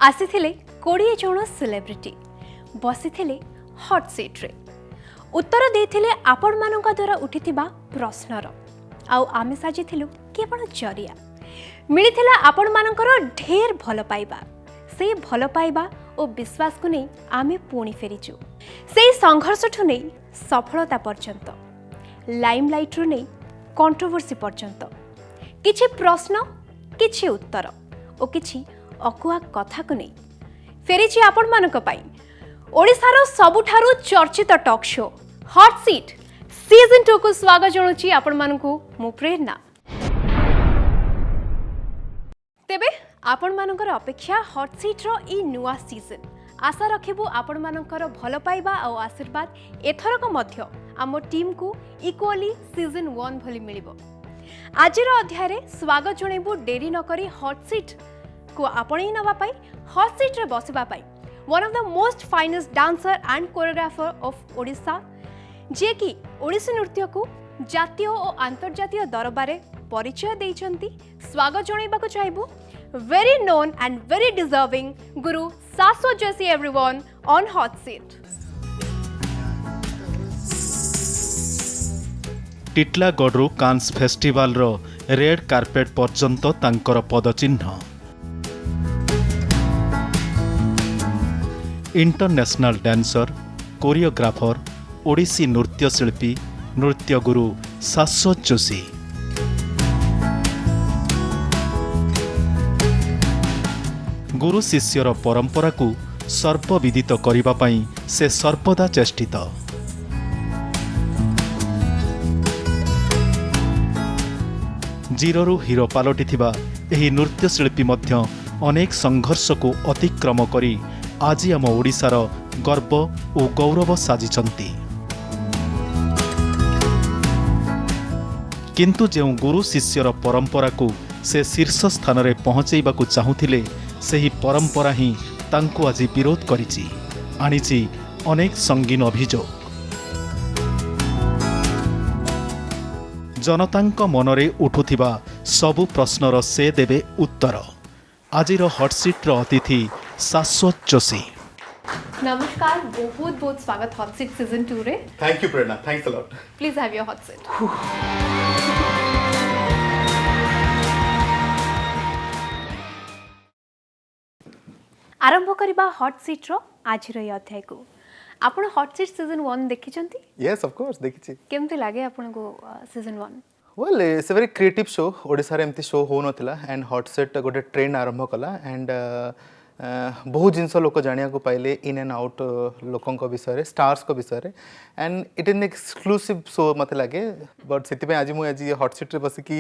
आसीथिले 20 जण celebrity बसिथिले hot seat रे उत्तर देथिले आपण मानक द्वारा उठिथिबा प्रश्नर आउ आमे साजिथिलु केवल जरिया मिलिथिला आपण मानकर ढेर भल पाइबा से भल पाइबा और विश्वास को नहीं आमे पुणी फेरीचु से संघर्ष ठु नहीं सफलता पर्यंत लाइमलाइट रु नहीं कंट्रोवर्सी पर्यंत किछि प्रश्न किछि उत्तर और किछि अकुआ कथा को नहीं फेरीची आपण मानक पाई ओडिसार सबुठारु चर्चित talk show hot seat season 2 को स्वागत जणुची आपण मानकु मु प्रेरणा तेबे आपण मानकर अपेक्षा हॉट सीट रो ई नुआ सीजन आशा रखिबु आपण मानकर भल पाइबा और आशीर्वाद एथरक मध्य आम टीम को इक्वली सीजन 1 भली मिलिबो। आजिर अध्याय रे स्वागत जणैबु डेरी न करी हॉट सीट को आपणे नवा पाई हॉट सीट रे बसिबा पाई one of the most finest dancer and choreographer of Odisha जे कि ओडिसी नृत्य को जातीय और अंतर्जातीय दरबारे परिचय देइचंती स्वागत जणैबाको चाहबु very known and very deserving Guru Saswat Joshi everyone on hot seat. Titlagarh Cannes festival रो रेड कार्पेट पर्यंत तांकर पदचिह्न इंटरनेशनल डांसर कोरियोग्राफर ओडिसी नृत्यशिल्पी नृत्य गुरु शाश्वत जोशी गुरु शिष्यर परंपरा को सर्पविदित करिबा पई से सर्वदा चेष्टित जीरो हिरो पालटिथिबा एही नृत्यशिल्पी मध्य अनेक संघर्ष को अतिक्रम करी आज आम ओडिशार गर्व और गौरव साजिचंती किंतु जो गुरु शिष्यर परंपरा को से शीर्ष स्थान रे पहुंचैबाकू चाहुथिले सेही परंपरा ही तांको आज विरोध करिछि आनिछि अनेक संगीन अभियोग जनतांक मनरे उठुथिबा सबु प्रश्नर से देबे उत्तर आजिर हॉट सीट रो अतिथि शाश्वत जोशी। नमस्कार बहुत बहुत स्वागत हॉट सीट सीजन 2 रे। Thank you Prerna, thanks a lot. Please have your hot seat. आरंभ करबा हॉट सीट रो आजिर ये अध्याय को आपण हॉट सीट सीजन 1 देखिचंती? यस ऑफ कोर्स देखिछि। केमते लागे आपण को season 1? Well it's a very creative show Odisha रे एमती शो हो नथिला एंड हॉट सेट गोटे ट्रेंड आरंभ कला एंड बहुत जिनस लोक जानिया को पाइले इन एंड आउट लोकंक विषय रे स्टार्स को विषय रे and it is an exclusive show मते लागे बट सेति पे आज मु आज हॉट सीट रे बस की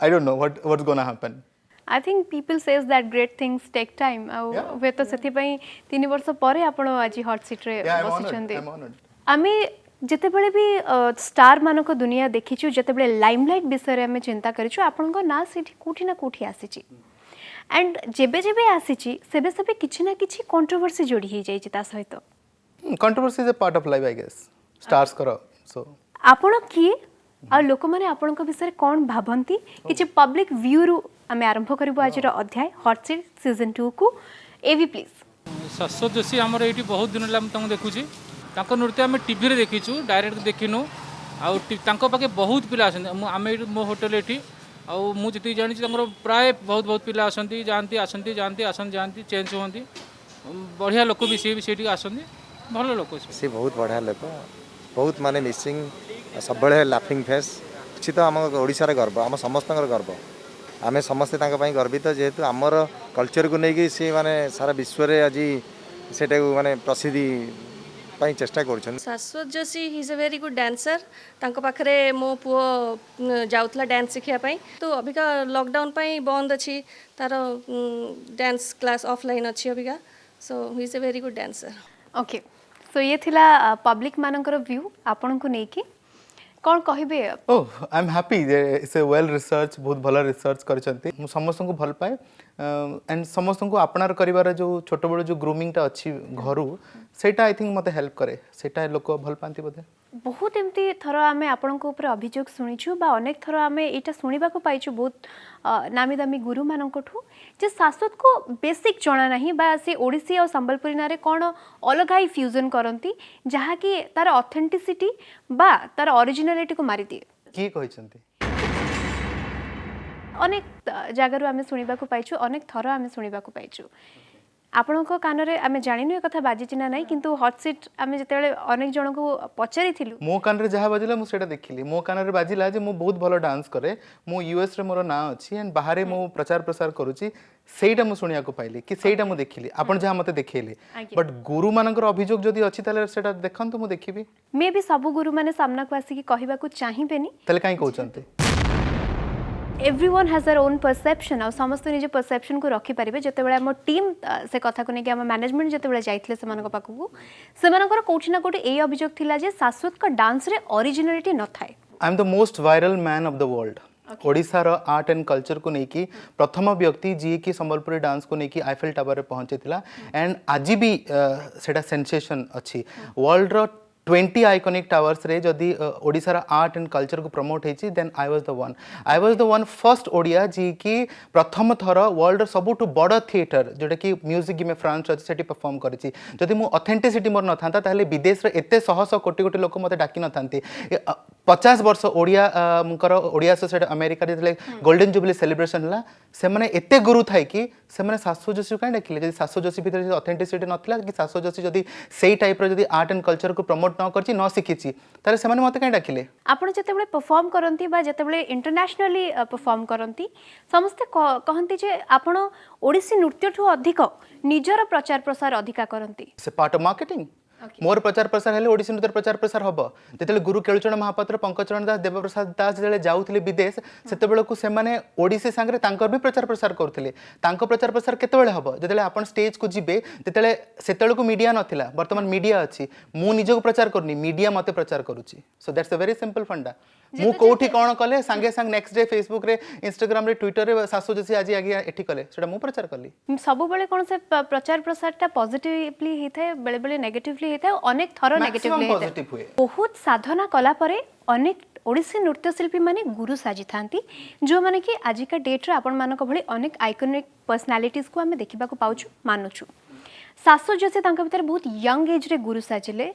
I don't know what's gonna happen. I think people says that great things take time. वे तो सेति पई 3 वर्ष परे आपण आज हॉट सीट रे बसिचंदी। आमे जते बेले भी स्टार मानको दुनिया देखिछु जते बेले लाइमलाइट विषय रे हमें चिंता करिछु आपण को ना सेठी कोठी ना कोठी आसीची एंड जेबे जेबे आसीची सेबे सेबे किछि ना किछि कंट्रोवर्सी जोडी हे जाई ता सहित controversy is a part of life I guess stars करो सो आपण की आ लोक माने आपण को विषय कोन भाबंती किछि पब्लिक व्यू रु आमे आरंभ करबो आजिर अध्याय हॉट सीट सीजन 2 को एवी प्लीज। शाश्वत जोशी आमर ये बहुत दिन हम तुम देखुची नृत्य आम टीवी रे देखीचु डायरेक्ट देखिनु आउ पाखे बहुत पिला आम मो होटेल ये मुझे जानी प्राय बहुत बहुत पिला आसती जाती आसती जाती आसती जाती चेंज होती बढ़िया लोक भी सी आसती भल लोक सी बहुत बढ़िया लोक बहुत माने मिसिंग सब लाफिंग फेस सी तो आम ओडिशार गर्व आम समस्त गर्व आमे समस्ते गर्वित जेहेतु आमर कल्चर को लेकिन सी माने सारा विश्व में आज से माने प्रसिद्धि पाई चेष्टा कर। शाश्वत जोशी ही is a very good dancer तांको पाखरे मो पुओ जाउतला डांस सिखिया पाई तो अबिका लॉकडाउन पाई बंद अछि तार डांस क्लास ऑफलाइन अछि अबिका so he is a very good dancer. Okay so ये थिला पब्लिक मानकर व्यू आपन को नेकी कौन कहिबे? Oh I am happy it's a well research बहुत भल रिसर्च करछंती मु समस्त को भल पाए एंड समस्त को अपनार करिवार जो छोट बड़ जो ग्रूमिंग ता अछि घरु सेटा आई थिंक मते हेल्प करे सेटा लोक भल पांती बोधे। बहुत एमती थर आम आपण अभियोग शुणीचु बा अनेक थर आम यहाँ शुणा पाइचु बहुत नामी दामी गुरु मानू जे शाश्वत को बेसिक जना ना बा से ओडिसी और संबलपुरी ना कौन अलग ही फ्यूजन करती जहाँकि तार ऑथेंटिसिटी बा तार ओरिजिनालिटी को मारी दिए किए कहते अनेक जगार आम शुणा पाइचु अनेक थर आम शुणा पाइचु आपण कान आम जाणु ए कथा बाजी ना नहीं किंतु हॉट सीट आम जिते अनेक जन को पचारि मो कान रे जहाँ बाजिला मुझे देखिली मो कान रे बाजिला जे मु बहुत भलो डांस करे मु यूएस रे मोर ना अच्छी एंड बाहर मु प्रचार प्रसार करूची सेटा मु सुनिया को पाइली कि सेटा मु देखिली आपण जहाँ मते देखैले बट गुरु मानकर अभियोग जदि अछि ताले सेटा देखंतु मु देखिबी मे भी सब गुरु माने सामना को आसिकी कहबा को चाहिबेनी ताले काई कहउचंते everyone has their own perception और समस्त निज परसेप्शन को रखी पारिबे जते बेले हम टीम से कथा को नेकी हम मैनेजमेंट जते बेले जाइतले से मानको पाखु से मानकर कोठी ना कोठी ए अभियोग थिला जे शाश्वत का डांस रे ओरिजिनलिटी न थाए I am the most viral man of the world ओडिशार आर्ट एंड कल्चर को लेकिन प्रथम व्यक्ति जी की संबलपुरी डांस को लेकिन आईफेल टावर पहुंचे एंड आज भी सेटा सेंसेशन अच्छी वर्ल्ड रो 20 आइकॉनिक टावर्स रे जदि ओडिशार आर्ट एंड कल्चर को प्रमोट होती then I was the one first Odia जी की प्रथम थर वर्ल्ड सबुठ बड़ थिएटर जोटा कि म्यूजिक में फ्रांस अच्छी से परफॉर्म करी जदि मु ऑथेंटिसिटी मोर न था ताले विदेश रे एते शह शह कोटी कोटी लोक मते डाकी न थांती 50 वर्ष ओडिया ओडिया से अमेरिका रे गोल्डन जुबली सेलिब्रेशन हला से माने एते गुरु थाई कि से माने शाश्वत जोशी काई डाकिले जदि शाश्वत जोशी भीतर ऑथेंटिसिटी नथिला कि शाश्वत जोशी जदि सेई टाइप रो जदि आर्ट एंड कल्चर को प्रमोट न करछि न शिखिछि ताले से माने मते काई डाकिले आपण जतेबेले परफॉर्म करंती बा जतेबेले इंटरनेशनली परफॉर्म करंती समस्त कहंती जे आपण ओडिसी नृत्य ठु अधिक निजर प्रचार प्रसार अधिका करंती से पार्ट ऑफ मार्केटिंग मोर प्रचार प्रसार हेले ओडिसी नृत्य प्रचार प्रसार हम जिते गुरु केलुचरण महापात्र पंकजचरण दास देवप्रसाद दास जो जाऊे विदेश से सेमाने ओडिसी सांगे भी प्रचार प्रसार करते प्रचार प्रसार केतबेले हम जिते आप स्टेज को जीवे जिते को मीडिया नथिला वर्तमान मीडिया अच्छी मु निजको प्रचार करनी मीडिया मते प्रचार करुच्ची so that's a very simple funda मु कोठी कौन कले सांगे सांग नेक्स्ट डे फेसबुक रे इंस्टाग्राम रे ट्विटर रे सासु जसी आज आगे एठी कले सेटा मु प्रचार कली सब बेले कोन से प्रचार प्रसार ता पॉजिटिवली हेथे बेले बेले नेगेटिवली हेथे अनेक थरो नेगेटिवली हेथे बहुत साधना कला परे अनेक ओडिसी नृत्यशिल्पी माने गुरु साजी थांती जो माने कि आजिका डेट रे आपण मानक भली अनेक आइकॉनिक पर्सनालिटीज को हमें देखिबा को पाउछु मानुछु शाश्वत जोशी तांका भीतर बहुत यंग एज रे गुरु साजिले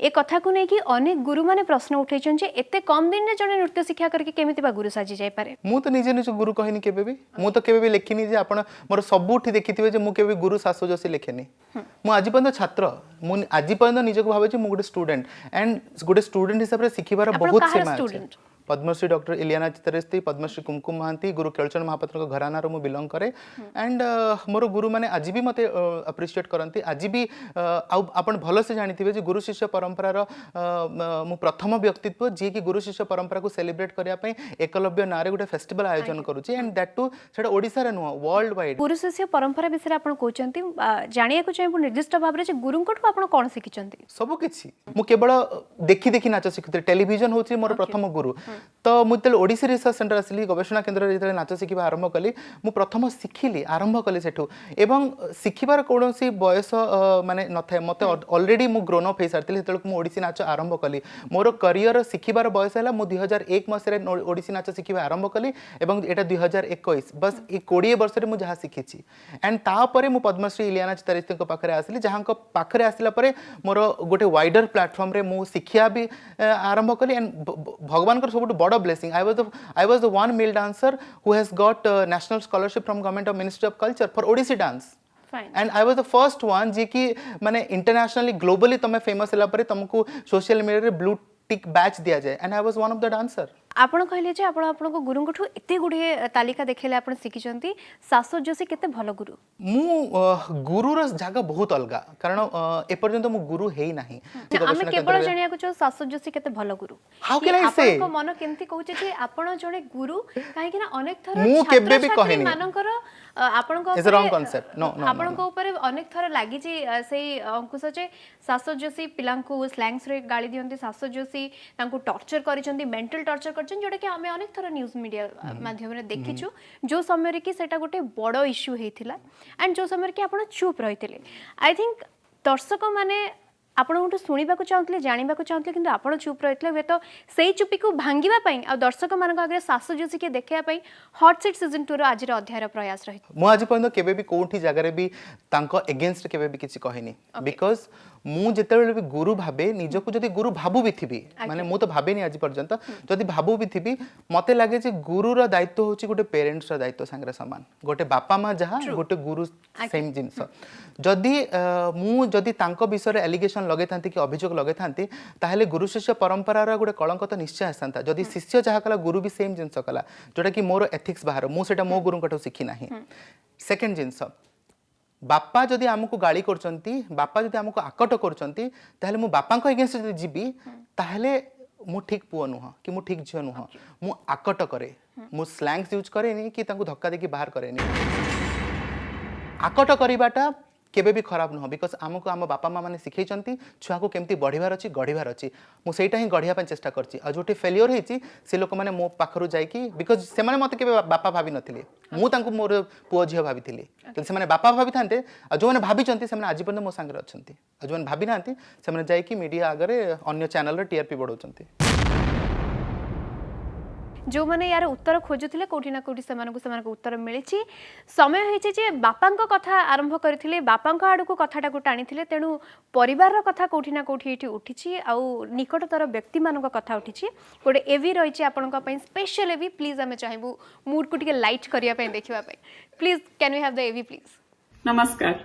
ए कथा को नै कि अनेक गुरु माने प्रश्न उठैछन जे एते कम दिन रे जने नृत्य शिक्षा करके केमिति बा गुरु साजी जाय पारे मु तो निजे निजे गुरु कहिनी केबे भी मु तो केबे भी लेखिनी जे आपण मोर सबुठी देखिथिबे जे मु केबे गुरु शाश्वत जोशी लेखेनी मु आजि पर्यंत छात्र मु आजि पर्यंत निजे को भाबे जे मु गुटे स्टूडेंट एंड गुटे स्टूडेंट हिसाब रे सिखिबार बहुत सीमा अछि पद्मश्री डॉक्टर इलियाना चितरेस्ती पद्मश्री कुमकुम महांती गुरु केलचरण महापात्र को घराना रो मु बिलोंग करे एंड मोर गुरु माने आज भी मते अप्रिशिएट करंती आज भी आपण भलो से जानिथिबे जे गुरु शिष्य परंपरा रो मु प्रथम व्यक्तित्व जे कि गुरु शिष्य परंपरा को सेलिब्रेट करिया पई एकलव्य नारे गुटे फेस्टिवल आयोजन करूची एंड दैट टू सेटा ओडिसा रे नो वर्ल्ड वाइड गुरु शिष्य परंपरा विषय आपण कहचंती जानिया को चाहिबो निर्दिष्ट भाव रे जे गुरुंकठो आपण कोन सिखिचंती सब किछि मु केवल देखि देखि नाच सिखुते टेलीविजन होची मोर प्रथम गुरु तो मुझे ओडिसी रिसर्च सेंटर आसली गवेषणा केन्द्र जो नाच शिखा आरंभ कली मु प्रथम शिखिली आरंभ कली सेठू एवं शिखिबार कौन बयस माने न थाए मते ऑलरेडी मु ग्रोन अप हो सारी से मु ओडिसी नाच आरंभ कली मोर करियर शिखिबार बयस है मु 2001 मसीह ओडिसी नाच शिखा आरंभ कली एवं एटा 2021 बस ये 20 वर्ष में मुझे शिखी एंड तापर मु पद्मश्री इलियाना चितारिस्ती पाखे आसली जहाँ पाखे आसला मोर गोटे वाइडर प्लेटफॉर्म रे मु शिक्षा भी आरंभ कली एंड भगवान सब बड़ blessing I was the one male dancer who has got national scholarship from government of Ministry of Culture for Odissi dance Fine. and I was the first one जी की माने internationally globally तमे famous होला परे तुमको social media रे blue tick badge दिया जाए and I was one of the dancer आपण कहले जे आपण आपनको गुरुंकठू एते गुडे तालिका देखेले आपण सिखिचंती शाश्वत जोशी केते भलो गुरु मु गुरु र जागा बहुत अलगा कारण ए पर्यंत मु गुरु हेई नाही हम केवल जणिया को शाश्वत जोशी केते भलो गुरु हाउ कैन आई से आपनको मन केमती कहूचे जे आपण जणे गुरु काहे कि ना अनेक थर मु केबे भी कहिनी मानकर आपनको is wrong concept no no आपनको ऊपर अनेक थर लागि जे सेही अंकुश जे शाश्वत जोशी पिलांको स्लैंग्स रे गाली दियंती शाश्वत जोशी तांको टॉर्चर करिसंती मेंटल टॉर्चर करछन जोटा कि हमें अनेक थर न्यूज मीडिया माध्यम रे देखिछु जो समय रे कि सेटा गोटे बड़ इश्यू हेतिला एंड जो समय रे कि आपण चुप रहितिले आई थिंक दर्शक माने ଆପଣଙ୍କଠୁ ଶୁଣିବାକୁ ଚାହୁଁଥିଲେ ଜାଣିବାକୁ ଚାହୁଁଥିଲେ କିନ୍ତୁ ଆପଣ ଚୁପ୍ ରହିଥିଲେ ହୁଏତ ସେଇ ଚୁପିକୁ ଭାଙ୍ଗିବା ପାଇଁ ଆଉ ଦର୍ଶକମାନଙ୍କ ଆଗରେ ଶାଶୁ ଯୋଶୀକି ଦେଖାଇବା ପାଇଁ ହଟ୍ ସିଟ୍ ସିଜନ୍ 2ର ଆଜିର ଅଧ୍ୟାୟର ପ୍ରୟାସ ରହିଛି। ମୁଁ ଆଜି ପର୍ଯ୍ୟନ୍ତ କେବେ ବି କୋଉଠି ଜାଗାରେ ବି ତାଙ୍କ ଏଗେନଷ୍ଟ କେବେ ବି କିଛି କହିନି ବିକଜ ମୁଁ ଯେତେବେଳେ ବି ଗୁରୁ ଭାବେ ନିଜକୁ ଯଦି ଗୁରୁ ଭାବୁ ବି ଥିବି ମାନେ ମୁଁ ତ ଭାବେନି ଆଜି ପର୍ଯ୍ୟନ୍ତ ଯଦି ଭାବୁ ବି ଥିବି ମତେ ଲାଗେ ଯେ ଗୁରୁର ଦାୟିତ୍ୱ ହେଉଛି ଗୋଟେ ପେରେଣ୍ଟସର ଦାୟିତ୍ୱ ସାଙ୍ଗରେ ସମାନ ଗୋଟେ ବାପା ମା ଯାହା ଗୋଟେ ଗୁରୁ ସେମ୍ ଜିନିଷ ଯଦି ମୁଁ ଯଦି ତାଙ୍କ ବିଷୟରେ ଆଲିଗେସନ ଲଗେଇଥାନ୍ତି କି ଅଭିଯୋଗ ଲଗେଇଥାନ୍ତି ତାହେଲେ ଗୁରୁ ଶିଷ୍ୟ ପରମ୍ପରାର ଗୋଟେ କଳଙ୍କ ତ ନିଶ୍ଚୟ ଆସିଥାନ୍ତା ଯଦି ଶିଷ୍ୟ ଯାହା କଲା ଗୁରୁ ବି ସେମ୍ ଜିନିଷ କଲା ଯୋଉଟା କି ମୋର ଏଥିକ୍ସ ବାହାର ମୁଁ ସେଟା ମୋ ଗୁରୁଙ୍କଠୁ ଶିଖି ନାହିଁ ସେକେଣ୍ଡ ଜିନିଷ ବାପା ଯଦି ଆମକୁ ଗାଳି କରୁଛନ୍ତି ବାପା ଯଦି ଆମକୁ ଆକଟ କରୁଛନ୍ତି ତାହେଲେ ମୁଁ ବାପାଙ୍କ ଏଗେନ୍ଷ୍ଟ ଯଦି ଯିବି ତାହେଲେ ମୁଁ ଠିକ୍ ପୁଅ ନୁହଁ କି ମୁଁ ଠିକ୍ ଝିଅ ନୁହଁ ମୁଁ ଆକଟ କରେ ମୁଁ ସ୍ଲାଙ୍ଗସ୍ ୟୁଜ୍ କରେନି କି ତାଙ୍କୁ ଧକ୍କା ଦେଇକି ବାହାର କରେନି ଆକଟ କରିବାଟା केबे भी खराब नुह बिकज आमको आम बापा माँ मैंने शिखई छुआ को केमती बढ़िबार अच्छी गढ़िबार अच्छी मुझे सहीटा ही गढ़िया चेष्टा करछि आ जोटी फेलियर होती से लोक मैंने मो पाखरु जाइकी बिकज से मत के बापा भाभी नथिले मुझे मोर पुओ झील भाभी से बापा भाभी था जो मैंने भाभी से आज पर्यटन मो सांगे अच्छा जो मैंने भाभी ना से जाइकी मीडिया आगे अन्य चैनल टीआरपी बढ़ाऊँ जो मैंने यार उत्तर खोजुले कौटी ना कौटी से उत्तर मिली समय होइछे बापा कथा आरंभ करथिले बापा आड़ को कथाटा को टाणी तेणु परिवार कथा कौटी ना कौटी ये उठी आउ निकटतर व्यक्ति मान कथा उठी गोटे एवी रही आपण स्पेशल एवी प्लीज आम चाहबू मूड को टिके लाइट करने देखा please can we have the AV please. नमस्कार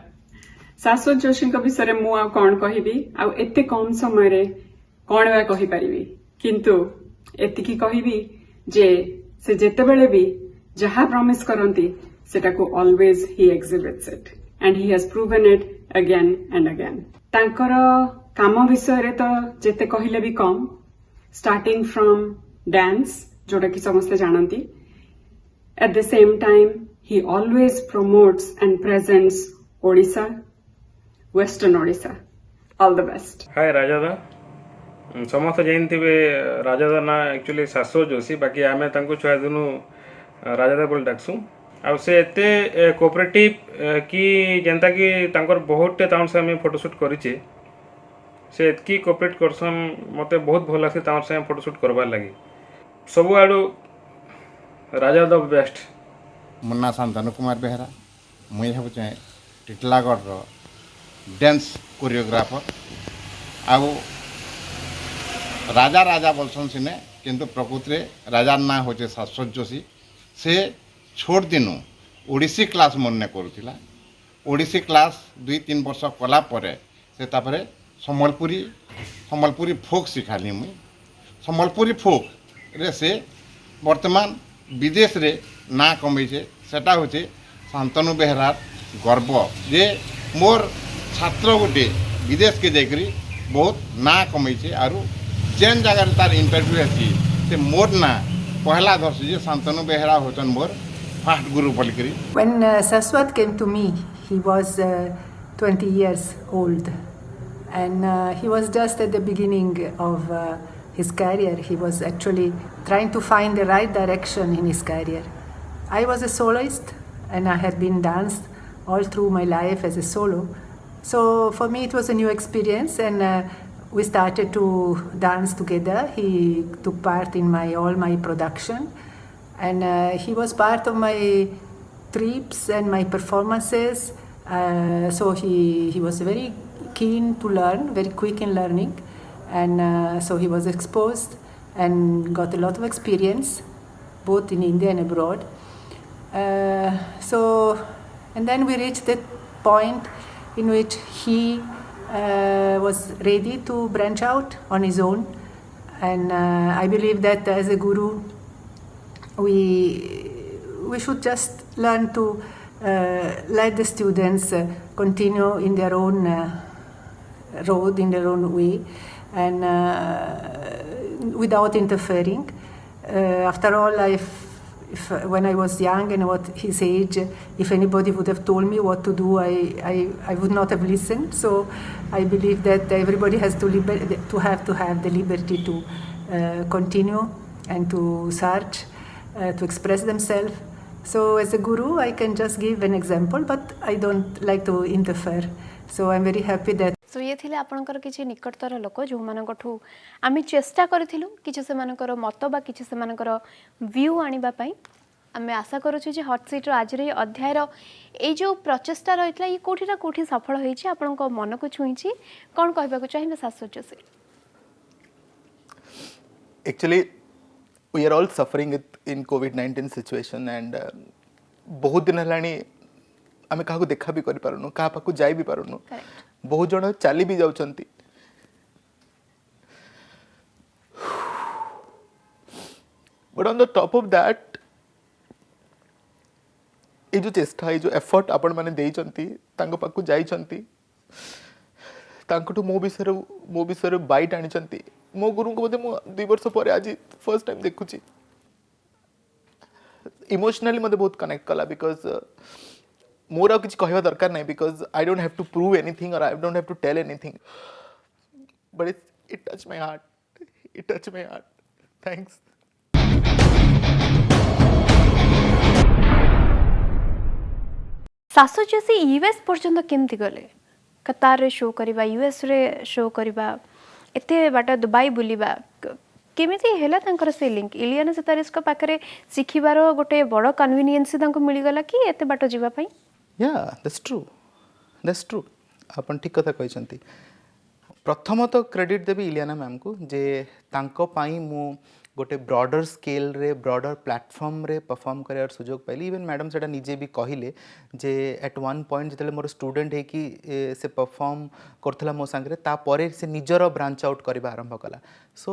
शाश्वत जोशी विषय मु कौन कहबी आ एते कम समय रे कौन वा कहि परिबी किंतु एतिकी कहबी जे से जेतेबेले भी जहा प्रॉमिस करंती सेटा को always he exhibits it and he has proven it again and again तांकर काम विषय रे तो जेते कहिले भी कम स्टार्टिंग फ्रॉम डांस जोटा कि समस्ते जानती at the same time he always promotes and presents Odisha, Western Odisha. All the best. Hi Rajada. समस्त जानते राजादा ना एक्चुअली शाश्वत जोशी बाकी आम छुआ दिन राजादा बोल डाकसु आ से एते कोऑपरेटिव कि जेंता कि तांकर बहुत से आम फोटोशूट करिचे से एतकी कोऑपरेट करसन मते बहुत भल लागसे तांकर से फोटोशूट करबार लागि सब आडू राजादा बेस्ट। मुन्ना शांतनु कुमार बेहरा मुई भावुचे टिटलागढ़ डांस कोरियोग्राफर आउ राजा राजा बोलसन सिने किंतु प्रकृति राजार ना होचे शाश्वत जोशी से छोट दिनु ओडिसी क्लास मन करूला ओडिसी क्लास 2-3 वर्ष कला परे से तापरे सम्बलपुरी फोक सिखाली मुई सम्बलपुरी फोक रे से वर्तमान विदेश रे ना कमेছে सेटा होचे शांतनु बेहरार गर्व जे मोर छात्र गोटे विदेश के जाकरी बहुत ना कमेছে आरु जेन जगह तार इंटरव्यू अच्छी से मोर ना पहला धरस जे शांतनु बेहरा होचन मोर fast Guru बोलकरी। When Saswat came to me, he was 20 years old and he was just at the beginning of his career. He was actually trying to find the right direction in his career. I was a soloist and I had been danced all through my life as a solo. So for me it was a new experience and we started to dance together. He took part in all my production and he was part of my trips and my performances. So he was very keen to learn, very quick in learning and so he was exposed and got a lot of experience both in India and abroad. And then we reached that point in which he was ready to branch out on his own and I believe that as a guru we should just learn to let the students continue in their own road, in their own way and without interfering. After all, when I was young and at his age, if anybody would have told me what to do, I would not have listened. So I believe that everybody has to have the liberty to continue and to search, to express themselves. So as a guru, I can just give an example, but I don't like to interfere. So I'm very happy that सो ये थिले आपणकर किछि निकटतर लोक जो मानकठू आमी चेष्टा करथिलु किछि से मानकर मत बा किछि से मानकर व्यू आनिबा पई आमे आशा करूछु जे हॉट सीट रो आज रे अध्याय रो ए जो प्रचेष्टा रहितला ये कोठी ना कोठी सफल होई छी आपन को मन को छुईची कोन कहबा को चाहिबे सासुज से Actually, we are all suffering it in COVID-19 situation and बहुत दिन हेलानी आमे काहको देखा भी करि पारुनु का पाकु जाई भी पारुनु बहुत जण चाली भी जाउचंती but on the top of that ए जो चेष्टा ए जो एफर्ट आपण माने देइचंती तांको पाकु जाइचंती तांकोटू मो विषय बाइट आनिचंती मो गुरु को बोधे मो 2 वर्ष पर आज फर्स्ट टाइम देखुची इमोशनली मते बहुत कनेक्ट कला बिकॉज मोर आ किछ कहवा दरकार नहीं because I don't have to prove anything और I don't have to tell anything but it touch my heart thanks सासु जैसे यूएस पर्यंत केमती गले कतार रे शो करबा यूएस रे शो करबा एते बाटा दुबई बुलिबा केमिति हेला तांकर से लिंक इलियाना सितारिस को पाखरे सिखिबार गोटे बड़ कन्वीनियंस तांको मिली गला कि एते बाटो जीवा पई या दैट्स ट्रू अपन ठीक कथा कहचंती प्रथम तो क्रेडिट देबी इलियाना मैम को जे तांको पाई मु गोटे ब्रॉडर स्केल रे ब्रॉडर प्लेटफॉर्म रे परफॉर्म करार सुजोग पाइली इवन मैडम सेटा निजे भी कहिले जे एट वन पॉइंट जितले मोर स्टूडेंट है कि से परफॉर्म करथला मो संगे ता परे से निजर ब्रांच आउट करबा आरंभ कला सो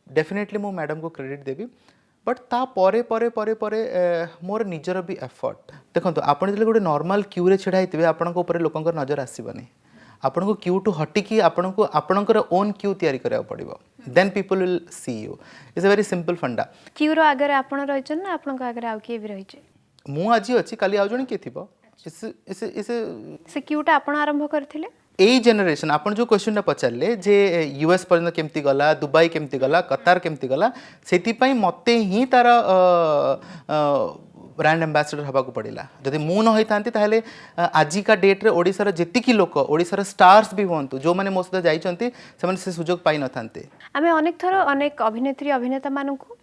डेफिनेटली मो मैडम को क्रेडिट देबी बट ता परे परे परे परे मोर निजर भी एफर्ट देखो आपण जितले गोटे नॉर्मल क्यू रे छिड़ा हितबे आपन को ऊपर लोकंकर नजर आसीबनी आपन को क्यू टू हटिकी आपन को आपनकर ओन क्यू तैयारी करिया पड़िबो then people will see you it's a very simple funda क्यू रो आगे आपन रहिचन ना आपन को आगे आउ के भी रहिचे मु आज अछि काली आउ जणी के थिबो इस से क्यूटा आपन आरंभ करथिले ए जनरेशन आपन जो क्वेश्चन पचारले जे यूएस पर्यंत केमती गला दुबई केमती गला कतार केमती गला सेति पई मते ही तार ब्रांड एम्बेसडर हवा को पड़िला जदि मु न होइतांती ताहले आजिका डेट रे ओडिसा रे जेतिकी लोक ओडिसा रे स्टार्स भी होंतु जो माने मो सहित जाइचंती से माने से सुजोग पाइ न थांते आमे अनेक थरो अनेक अभिनेत्री अभिनेता मानकु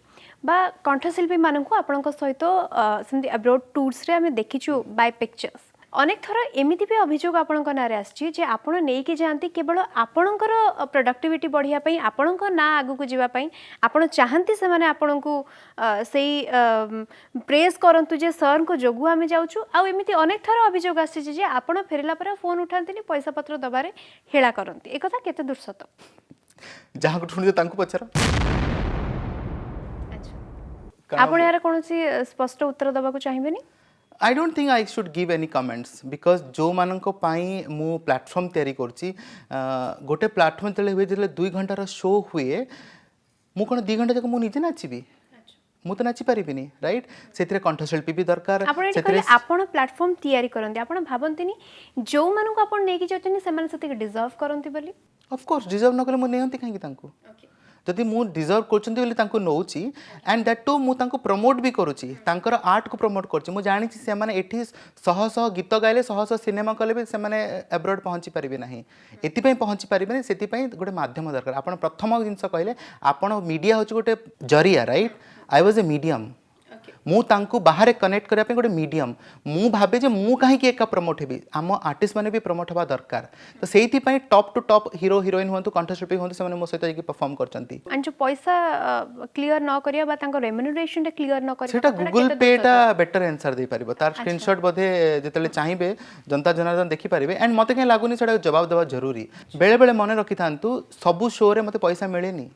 बा कंठशिल्पी मानकु आपनक सहित सेमति अब्रॉड टूर्स रे आमे देखिछु बाय पिक्चर्स अनेक थर एमिति भी अभियोग आपणक नारे आछि जे आपण नेई के जानती केवल आपणकर प्रोडक्टिविटी बढ़िया पई आपणक ना आगु को जीवा पई आपण चाहंती से माने आपणकु सेई प्रेज करंतु जे सर को जोगु आमे जाउछु आ एमिति अनेक थर अभियोग आछि जे आपण फेरला पर फोन उठांतिनी पैसा पत्र दबारे हेळा करंती ए कथा केते दूर सत जहां को सुनि तांको पछरा अच्छा आपण यार कोनसी स्पष्ट उत्तर दबा को चाहिबेनी I don't think I should give any comments because जो माननको पाई मु प्लेटफॉर्म तैयारी करची गोटे प्लेटफॉर्म तले हुए जले 2 घंटा रो शो हुए मु कोन 2 घंटा तक मु निजे नाचिबी मु तो नाची परिबिनी राइट सेतिरे कंठशिल्पी भी दरकार सेतिरे आपण प्लेटफॉर्म तैयारी करंती आपण भाबंतिनी जो मानको आपण नेकी जतनी से माने सते डिजर्व करंती बोली ऑफ कोर्स डिजर्व न करले मु नेहंती काहे तांको जदि मु डिजर्व करचंती बोली तांको नौची एंड दैट टू मु तांको प्रमोट भी करूची तांकर आर्ट को प्रमोट करची मु जानि छी से माने एठी सह सह गीत गाइले सह सह सिनेमा कले भी से माने अब्रॉड पहुंची परिबे नाही एति पई पहुंची परिबे नाही सेति पई गोटे माध्यम दरकार आपण प्रथम जिंस कहले आपण मीडिया होची गोटे जरिया right I was a medium मु तांको बाहर कनेक्ट करिया पे गोटे मीडियम मु भाबे जे मु काहे कि एका प्रमोट हेबी आम आर्टिस्ट माने भी प्रमोट हवा दरकार तो सेति पई top to top hero heroine होंतु कंठशिल्पी होंतु से माने मो सहित जे परफॉर्म करचंती एंड जो पैसा क्लियर न करिया बा तांको रेम्युनरेशन रे क्लियर न करिया सेटा गूगल पे टा बेटर आंसर दे परिबो तार स्क्रीनशॉट बधे जेतले चाहिबे जनता जनार्दन देखि परिबे एंड मते के लागुनी सेटा जवाब देवा जरूरी बेले बेले मने रखि थांतु सबु शो रे मते पैसा मिलेनी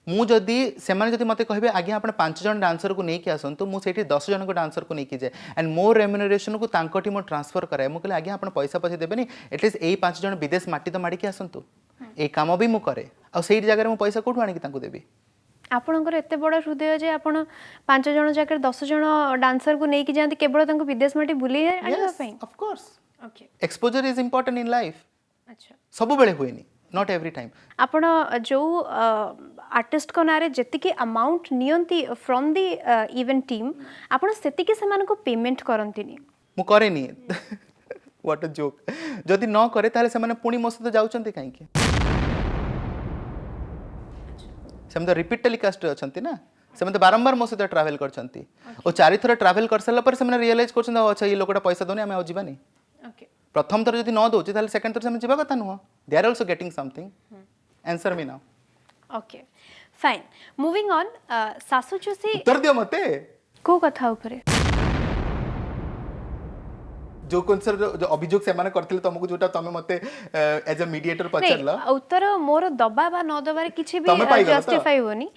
मु जदि से माने जदि मते कहबे आगे आपण 5 जन डांसर को नेकी आसंतु मु सेठी 10 जन को डांसर को नेकी जाय एंड मोर रेम्युनरेशन को तांको टी मो ट्रांसफर कराय मु कहले आगे आपण पैसा पछे देबेनी एटलीस्ट एई 5 जन विदेश माटी तो माडी के आसंतु ए काम भी मु करे आ सेठी जगह रे मु पैसा कोठु आनी कि तांको देबी आपणकर एते बड़ हृदय जे आपण 5 जन जाकर 10 जन डांसर को नेकी जानती केवल तांको विदेश माटी बुली आनिबा पई of course okay exposure is important in life अच्छा सब बेले होएनी नॉट एवरी टाइम आपण जो आर्टिस्ट को नारे जेतिकी अमाउंट नियंती फ्रॉम दी इवेंट टीम आपण सेतिकी समान को पेमेंट करंतीनी मु करेनी व्हाट अ जोक जदि न करे ताले से माने पुणी मो सहित जाउचंती काहे कि से तो रिपीट टेलीकास्ट अछंती ना से तो बारंबार मो सहित ट्रैवल करछंती और चारि थर ट्रैवल कर साला पर से माने रियलाइज करछन अच्छा ये लोकटा पैसा दोनी हमें जिबानी ओके प्रथम थर जदि न दोची ताले सेकंड थर से हम जिबा कथा नुह they are also getting something answer me now okay fine moving on सासु जोशी उत्तर दियो मते को कथा ऊपर जो कौन जो अभियोग से माने करथिले तुमको जोटा तमे मते एज अ मीडिएटर पचरला उत्तर मोर दबा बा न दबार किछि तमे भी पाइगल तो? जस्टिफाई होनी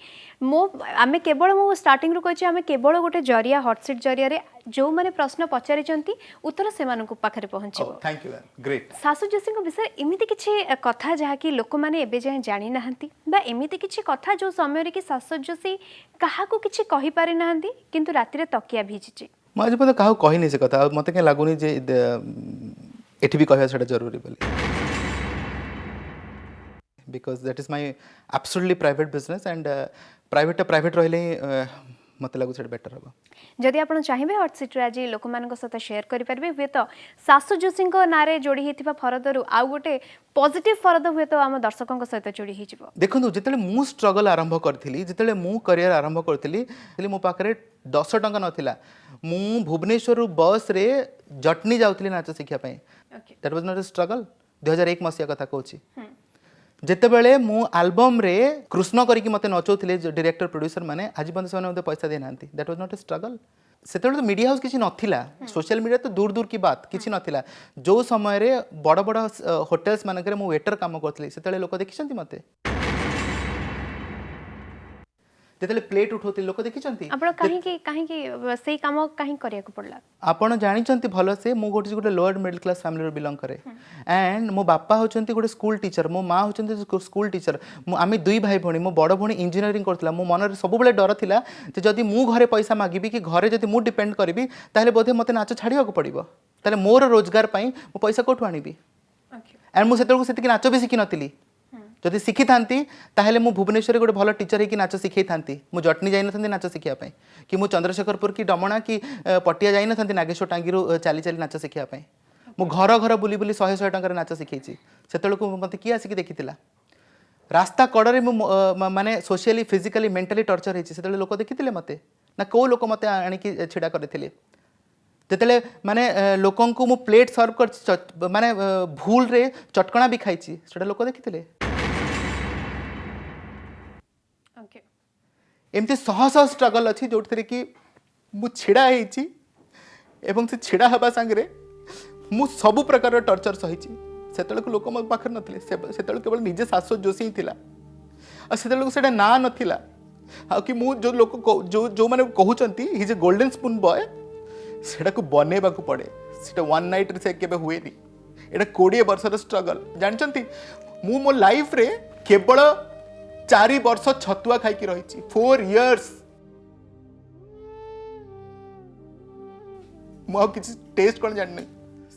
मो आमे केवल मो स्टार्टिंग रो कहछि आमे केवल गोटे जरिया हॉट सीट जरिया रे जो माने प्रश्न पचारि चंती उत्तर से मानको पाखरे पहुंचबो थैंक यू ग्रेट सासु जोशी विषय एमिति किछि कथा जहा कि लोक माने एबे जाय जानि नाहंती बा एमिति किछि कथा जो समय रे कि सासु जोशी काहा को किछि कहि पारि नाहंती किंतु राति रे तकिया भिजिछि मैं आज पता काहू कही नहीं से कथा मत क्या लगुनि जे एठी भी कहया सेटा जरूरी बोली because that is my absolutely private business and private रहले मत लागु सेटा बेटर हबो जदि आपण चाहिबे हॉट सीट रे आज लोक मानक साथ शेयर करि परबे हुए तो सासु जोशी को नारे जोड़ी हेतिबा फरदरु आ गोटे पॉजिटिव फरद हुए तो आम दर्शकों सहित जोड़ी ही जिवो देखो जिते मु स्ट्रगल आरंभ करथिली जिते मु करियर आरंभ करथिली मो पाखरे 10 टंका नथिला मु भुवनेश्वर बस रे जटनी जाउथली नाच शिक्षा पई that was not a struggle 2001 मसिया कथा कहूची जेते बेले मु एल्बम रे कृष्ण करिक मते नचौथिले डायरेक्टर प्रोड्यूसर माने आज बंद से मते पैसा दे नांती that was not a struggle सेते तो मीडिया हाउस किछि नथिला सोशल मीडिया तो दूर दूर की बात किछि नथिला जो समय रे बड़ बड़ होटल्स मानकरे मु वेटर काम करथली सेते लोक देखिसंती मते जेते प्लेट उठोती लोक देखिसंती आपण काहे कि सेही काम काहे करिया को पड़ला आपण जानिचंती भलो से मु गोटे लोअर मिडिल क्लास फैमिली रो बिलोंग करे एंड मो बापा होचंती गोटे स्कूल टीचर मो माँ होचंती स्कूल टीचर आमे दुई भाई भणी मो बड़ भणी इंजीनियरिंग करथला मो मन रे सब बेले डर थिला जे जदी मु घरे पैसा मागिबी कि घरे जदी मु डिपेंड करबी ताले बोधे मते नाच छाड़िया को पड़िबो ताले मोर रोजगार पई मो पैसा कोठु आनिबी एंड मु सेतल को सेति नाच भी शिखि नथिली जदि शिखि थांती ताहेले मु भुवनेश्वर गोटे भल टीचर है कि नाच शिखै थांती मु जटनी जाई नथंती नाच शिखिया पई कि मु चंद्रशेखरपुर की डमणा की पटिया जाई नथंती नागेश्वर टांगी चली चली नाच शिखिया पई मु घर घर बुली बुली 100 टंका नाच शिखैची सेतल को मते किया आसिक देखितिला रास्ता कड़े मु माने सोशली फिजिकली मेंटली टॉर्चर हेची सेतल लोक देखितिले मते ना को लोक मते आनिकी छिडा करथिले जेतेले माने लोकन को मु प्लेट सर्व कर माने भूल रे चटकणा भी खाइची सेटा लोक देखितिले एमती शह शह स्ट्रगल अच्छी जो कि मु छिड़ा होइची एवं से छिड़ा हवा सांगरे मु सब प्रकार टॉर्चर सही सेतल को लोक मो पाखर नथिले सेतल केवल निजे सासु जोशी थिला आ सेतल को सेटा ना नथिला आ कि मु जो लोक जो जो माने कहउचंती ही जे गोल्डन स्पून बॉय सेटा को बनेबा को पड़े सेटा वन नाइट रे से केबे हुए नी एटा 20 वर्षर स्ट्रगल जानचंती मु मो लाइफ रे केवल 4 वर्ष छतुआ खाई की रही 4 इयर्स मु किसी टेस्ट कौन जानने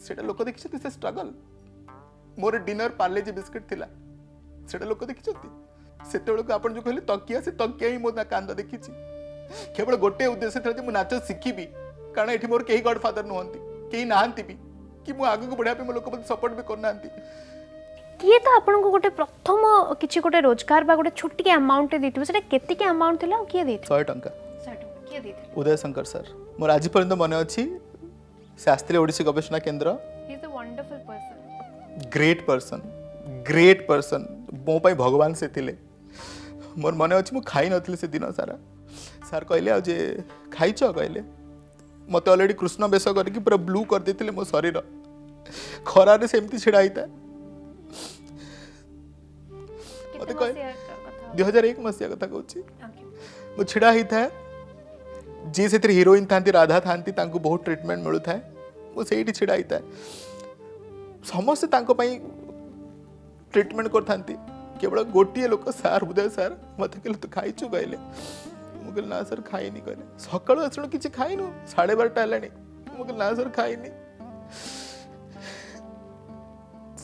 सेटा लोक देखिछथि से स्ट्रगल मोर डिनर पार्लेजी बिस्किट थिला सेटा लोक देखिछथि सेते बेलको आपण जो कहले तकिया से तकिया ही मो ना कांद देखिछि केवल गोटे उद्देश्य था जे मु नाच शिखिबी कारण एठी मोर केही गॉडफादर नहंती केही नाहंती भी कि मु आगु को बढ़िया पे मो लोक सपोर्ट भी करनांती किए तो आपन को गोटे प्रथम किछि गोटे रोजगार बा गोटे छोटी के अमाउंट देतिबो सेटा केति के अमाउंट थिला किए देति 100 टंका किए देति उदय शंकर सर मोर आज पर्यंत मने अछि शास्त्रीय ओडिसी गवेषणा केंद्र ही is a wonderful person great person मो पाई भगवान से थिले मोर मने अछि मु खाई नथिले से दिन सारा सर कहले आ जे खाइछ कहले मते ऑलरेडी कृष्ण बेस करके पूरा ब्लू कर देथिले मो शरीर खरा रे सेमती छिड़ा हिता मते कह 2001 मसिया कथा कहूची मु छिड़ा ही था जी से हीरोइन थांती राधा थांती तांको बहुत ट्रीटमेंट मिलु था मु सेठी छिड़ा ही था समस्त तांको पई ट्रीटमेंट कर थांती केवल गोटिए लोक सार उदय सार मते कहले तू खाइछु कहले मु कहले ना सर खाइनी कहले सकाळ असण किछि खाइनु 12:30 हलानी मु कहले ना सर खाइनी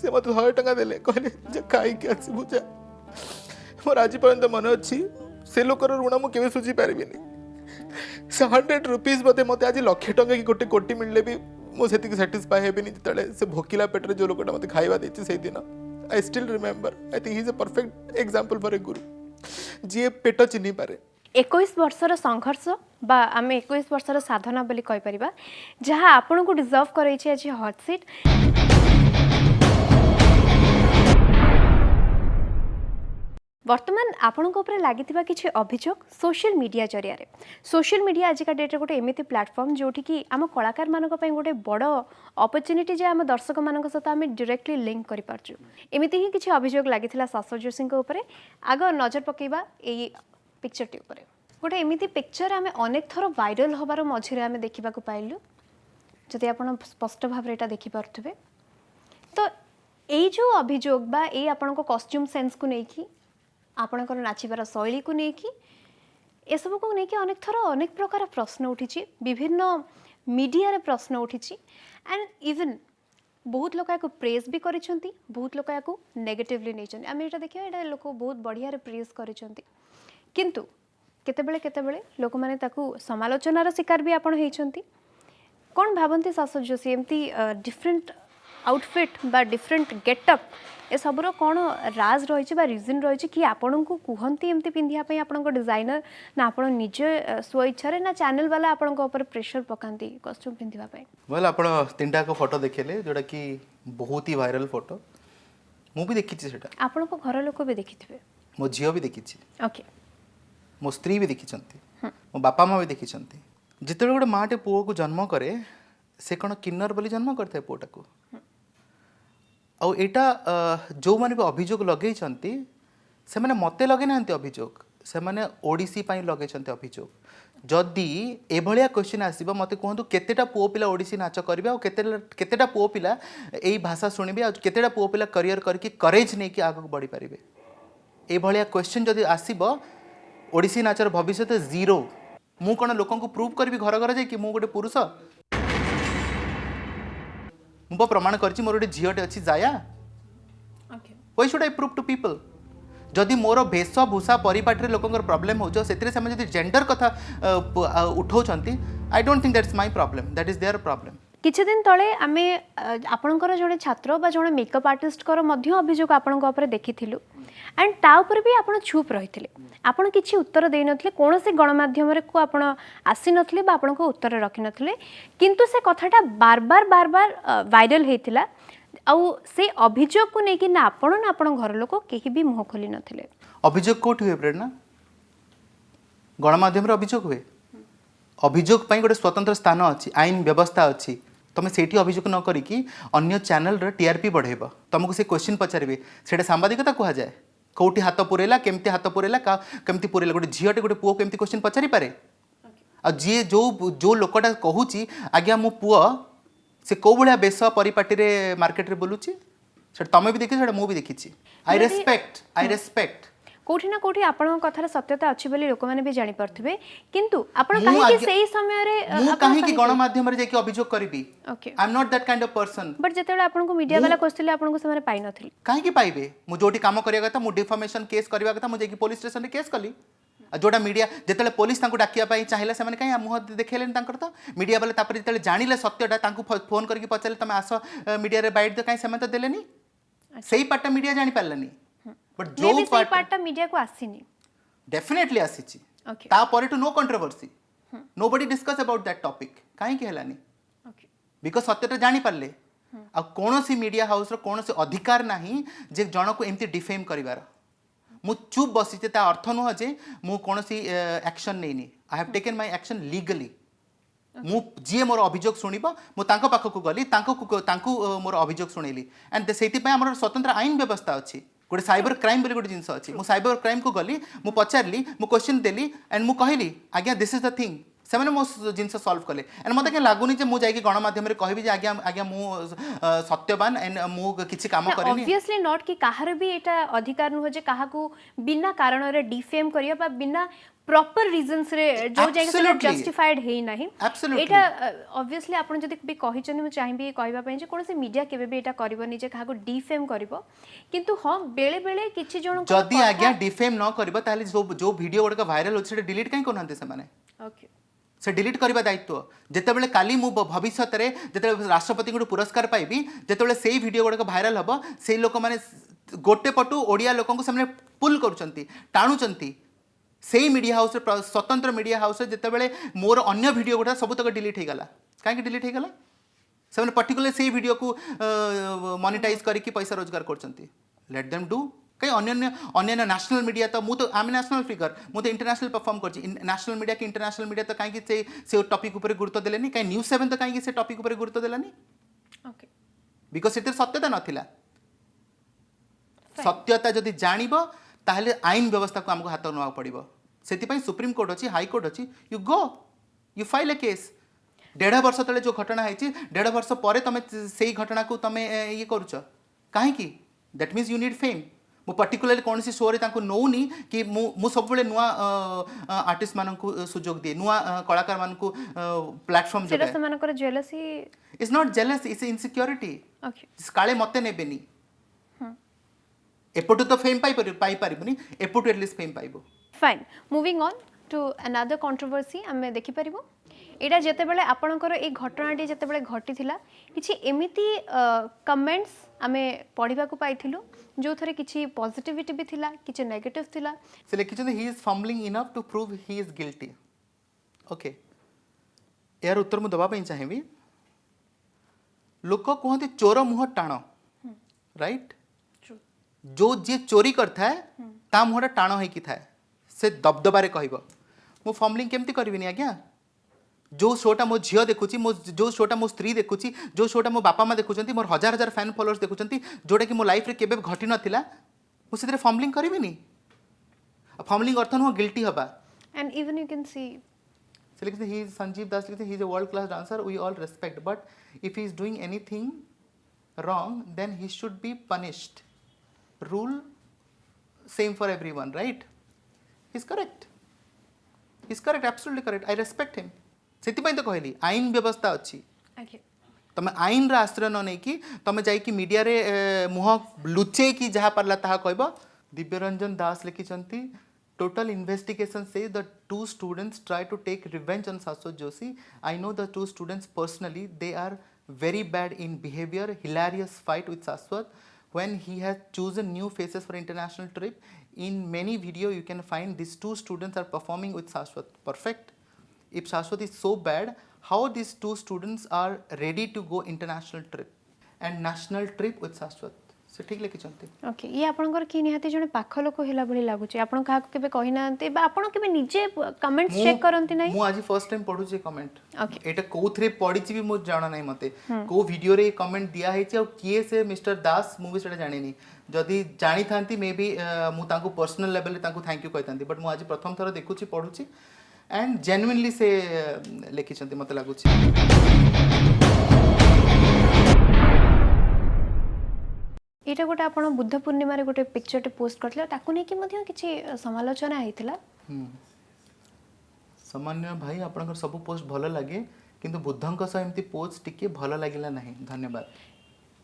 से मत 100 टका देले कहले जे खाई के आसी जा मोर आज पर्यंत मन अच्छी से लोकर ऋण मु केवे सुझी पारिबिनी 100 रुपीज बते मते आज लाख टका की गोटे कोटी मिलले भी मु सेति सैटिस्फाई हेबिनी जतले से भोकिला पेटरे जो लोकटा मते खाइबा देछि से दिन I still remember I think he is a perfect example for a गुरु जी पेट चिन्ही पारे 21 वर्षर संघर्ष बा आम 21 वर्षर साधना बोली कहि परिबा जहाँ आपन को डिजर्व करै छी आज हॉट सीट। वर्तमान आपणक उपरे लागिथिबा किछि अभियोग सोशल मीडिया जरिया रे सोशल मीडिया आजिका डेट रे गोटे एमिति प्लेटफॉर्म जोठी कि आम कलाकार मानक पई गोटे बड़ अपॉर्चुनिटी जे आम दर्शक मानक सहित आम डायरेक्टली लिंक करि पारछु। एमिति ही किछि अभियोग लागिथिला शाश्वत जोशी को उपरे आग नजर पकेबा एई पिक्चर टी उपरे गोटे एमिति पिक्चर आम अनेक थर वायरल होबार मझिरे आम देखिबा को पाइलु जदि आपण स्पष्ट भाव रे एटा देखि पारथुबे तो एई जो अभियोग बा एई आपणक कॉस्ट्यूम सेंस को नै कि आपणकर नाचिबार शैली को लेकिन ए सब को लेकिन अनेक थर अनेक प्रकार प्रश्न उठी विभिन्न मीडिया रे प्रश्न उठी एंड इवन बहुत लोक या प्रेज भी करिसेंती बहुत लोक या नेगेटिवली नहीं आम ये देखिए ये लोक बहुत बढ़िया रे प्रेज करिसेंती किंतु केतेबेले लोक माने ताकू समालोचनार शिकार भी आपण हेइछंती। कौन भावती शाश्वत जोशी एमती डिफरेंट आउटफिट बा डिफरेंट गेटअप ए सबरो कौन राज रही बा रिजन रही कि आपण को कहती एमती पिंधिया पई आपण को डिजाइनर ना आपण निजे स्वेच्छा ना चैनल वाला आपण को ऊपर प्रेशर पकांती कॉस्ट्यूम पिंधिया पई। वेल आपण तीनटा को फोटो देखिले जोटा कि बहुत ही वायरल फोटो मु भी देखिछि सेटा आपण को घर लोक भी देखिथिबे मो झियो भी देखिछि ओके मो स्त्री भी देखिछंती मो बापा माँ भी देखिछंती जिते गोटे माटे पुओ को जन्म करे से कौन किन्नर बोली जन्म करते पुओटा को आउ एटा जो माने भी अभियोग लगे से माने मते लगे ना अभियोग से माने ओडिसी पाई लगे अभियोग जदि एभलिया क्वेश्चन आसीबा मते कहंतु केतेटा पुओ पिला ओडिसी नाच करबे आ केतेटा पुओ पिला एई भाषा सुनिबे आ केतेटा पुओ पिला करियर करके करेज नै कि आगु बढ़ी परिबे एभलिया क्वेश्चन जदि आसीबो ओडिसी नाचर भविष्य जीरो मु कौन लोक प्रूव करी घर घर जाकि मु गोटे पुरुष मु प्रमाण करछि मोर गोटे झीटे अच्छी जाया why should I prove to people जदि मोर भेष भूषा परिपाटी लोकंर प्रॉब्लम हो जदि जेंडर कथा उठाउछंती I don't think that's my problem that is their problem. किछि दिन तले आमे आपणकर जड़े छात्र बा जड़े मेकअप आर्टिस्ट कर मध्य अभियोग आपणक ऊपर देखिथिलु एंड ता ऊपर भी आपण चुप रहिथिले आपण किछि उत्तर देइ नथिले कोनोसी गणमाध्यम रे को आपण आसी नथिले बा आपण को उत्तर रखि नथिले किंतु से कथाटा बार बार वायरल हेतिला आउ से अभियोग को नै कि ना आपण घर लोक केही भी मुह खोली नथिले। अभियोग कोठी हुए प्रेरणा गणमाध्यम रे अभियोग हुए अभियोग पई गोटे स्वतंत्र स्थान अछि आईन व्यवस्था अछि तुम सेठी अभियोग न करिकी अन्य चैनल रे टीआरपी बढ़ेबा तुमको से क्वेश्चन पचारिबे सेटा सांबादिकता कहा जाए कौटी हाथ पुरेला केमती हाथ पुरेला केमती पुरेला गोटे झीटे गोटे पुओ केमती क्वेश्चन पचारि पारे आ जी जो लोकटा कहूची आज्ञा मो पुओ से कौ भाया बेस परिपाटी रे मार्केट रे बोलुची सेटा तुम भी देखि सेटा मु भी देखिछि आई रेस्पेक्ट कोठी ना कोठी आपण कथार सत्यता अछि बोली लोक माने भी जानि परथिबे किंतु आपण काहे कि सेही समय रे मु काहे कि गण माध्यम रे जेकी अभियोग करबी okay I am not that kind of person but जेतेले आपण को मीडिया वाला कोस्तिले आपण को समय पाइ नथिले काहे कि पाइबे मु जोटी काम करिया कथा मु डिफॉर्मेशन केस करबा कथा मु जेकी पुलिस स्टेशन रे केस कली जोटा मीडिया जेतेले पुलिस तांको डाकिया पाई चाहिला से माने काहे मुह देखेलेन तांकर तो मीडिया वाला तापर जेतेले जानिले सत्यटा तांको फोन करके पचाले तमे आसो मीडिया रे बाइट दे काहे से तो देलेनी सेही पाटा मीडिया जानि पारलानी बट जो पाटा मीडिया को आसीनी डेफिनेटली आसीची ओके ता परे to no controversy nobody discuss about that topic काहे कि हेलानी ओके बिकॉज सत्यटा जानि पारले आ कोनोसी मीडिया हाउस रो कोनोसी अधिकार नाही जे जण को एमती डिफेम करिवार मु चुप बसिते ता अर्थ नुह जे मु कोनोसी एक्शन नेनी I have taken my action legally मु जी मोर अभियोग शुणिब मु तांको पाखकु गली तांको मोर अभियोग शुणेली एंड सेति पय हमर स्वतंत्र आईन व्यवस्था अछि गोटे साइबर क्राइम बोली गोटे जिनस अच्छी मु साइबर क्राइम को गली मु पचारली मु क्वेश्चन देली एंड मु कहली आज्ञा दिस इज द थिंग ସେମାନେ ମୋ ଜିନିଷ ସଲ୍ଭ କଲେ ଏଣ୍ଡ ମୋତେ କାହିଁ ଲାଗୁନି ଯେ ମୁଁ ଯାଇକି ଗଣମାଧ୍ୟମରେ କହିବି ଯେ ଆଜ୍ଞା ଆଜ୍ଞା ମୁଁ ସତ୍ୟବାନ ଏଣ୍ଡ ମୁଁ କିଛି କାମ କରିନି। ऑब्वियसली नॉट कि काହାର भी एटा अधिकार नुह जे काहाकू बिना कारण रे डिफेम करिया बा बिना प्रॉपर रीजंस रे जो जगह से Absolutely. जस्टिफाइड है नहीं Absolutely. एटा ऑब्वियसली आपण जदी भी कहि चनी मैं चाहिबी कहबा पई जे कोन से मीडिया केबे भी एटा करबो नि जे काहाकू डिफेम करबो किंतु हां बेले बेले किछि जण जदि आज्ञा डिफेम न करबो ताले जो वीडियो गुडा वायरल होछि सेटा डिलीट काई करनांते से माने ओके से डिलीट करबा दायित्व जेतेबेले काली मु भविष्य रे जेतेबेले राष्ट्रपति को पुरस्कार पाइबी जेतेबेले सेही वीडियो गुडा वायरल हबो सेही लोक माने गोटे पटु ओडिया लोकन को सामने पुल करूचंती टाणुचंती सेही मीडिया हाउस रे स्वतंत्र मीडिया हाउस रे जेतेबेले मोर अन्य वीडियो गुडा सब तक डिलीट हे गला काहे डिलीट हे गला से पर्टिकुलर सेही वीडियो को मोनेटाइज करके पैसा रोजगार करचंती लेट देम डू कहीं अन्य नेशनल मीडिया तो मुझे आम नेशनल फिगर मुझे इंटरनेशनल परफॉर्म कर नेशनल मीडिया कि इंटरनेशनल मीडिया तो कहीं से टॉपिक ऊपर गुरुत्व देलेनी कहीं न्यूज़ 7 तो कहीं से टॉपिक ऊपर गुरुत्व देलानी ओके बिकॉज से सत्यता नथिला सत्यता जदि जानिबो ताहले आईन व्यवस्था को हमको हाथ नवा पड़िबो सेति सुप्रीम कोर्ट अच्छी हाई कोर्ट अच्छी you go you file A case 1.5 वर्ष तले जो घटना है 1.5 वर्ष पर तुम से घटना को तुम ये करुच कहीं that means you need fame मु पर्टिकुलर कौन सी शो रे नौनी कि मु सब नुआ आर्टिस्ट मान सुजोग दिए नुआ कलाकार मान प्लेटफॉर्म सेटा समानकर jealousy is not jealous is insecurity okay काले मते नेबेनी एपटू तो फेम पाई पारिबनी एपटू एटलीस्ट फेम पाइबो fine moving on to another controversy आमे देखि परिबो एटा जेते बेले आपणकर ए घटनाटी जेते बेले घटी थिला किछि एमिति कमेंट्स आमे पढिबा को पाइथिलु जो थरे किछि पॉजिटिविटी भी थिला किछि नेगेटिव थिला से लिखिछन he is fumbling enough to prove he is guilty okay यार उत्तर मु दबा पई चाहिबी लोक कहते चोर मुह टाण राइट जो जे चोरी करता है ता मुहटा टाण होई थाए से दबदबारे कहब मु फम्बलिंग केमती करबिनी आज्ञा जो शोटा मो झील देखुची जो शोटा मो स्त्री देखुची जो शोटा मो बापा माँ देखुं मोर हजार हजार फैन फॉलोअर्स देखुं जोटा कि मो लाइफ रे केबे घटी नथिला मुझे फम्बलिंग करिबिनी फम्बलिंग अर्थ नुह गिल्टी हबा and even you can see he is Sanjeev Das he is a world class dancer we all respect but if he is doing anything wrong then he should be punished rule same for everyone right he's correct absolutely correct I respect him सेति तो कहली आईन व्यवस्था अच्छी तुम आईन रा आश्रय न नहीं कि तुम जाइए मीडिया रे मुह लुचे कि जहाँ पार्ला ताहा कहब दिव्यरंजन दास लिखिछंती टोटल इन्वेस्टिगेशन से the 2 students try to take revenge on Saswat Joshi I know the 2 students personally they are very bad in behavior hilarious fight with Shashwat when he has chosen new faces for international trip in many video you can find these 2 students are performing with Shashwat perfect if Shashwat is so bad how these 2 students are ready to go international trip and national trip with Shashwat से ठीक लिखिछंती okay ये आपनकर की निहाती जने पाख लोक हिला भली लागुची आपन काहा केबे कहि नांते बा आपन केबे निजे कमेंट्स चेक करंती नै मु आज फर्स्ट टाइम पढु जे कमेंट ओके एटा कोथरे पढिछि भी मु जाना नै मते को वीडियो रे कमेंट दिया हेछि और किए से मिस्टर दास मु भी सेटा जानिनी जदि जानि थांती मे बी मु तांको पर्सनल लेवल रे तांको थैंक यू कहतांती बट मु आज प्रथम थर देखुछि पढुछि एंड जेन्युइनली से लिखिछंती मते लागुछि एटा गोटे आपण बुद्ध पूर्णिमा रे गोटे पिक्चर पोस्ट करथिला ताकू नै कि मध्य किछि समालोचना आइथिला सामान्य भाई आपनकर सब पोस्ट भलो लागे किंतु बुद्धंक स एमती पोस्ट टिके भलो लागिला नाही धन्यवाद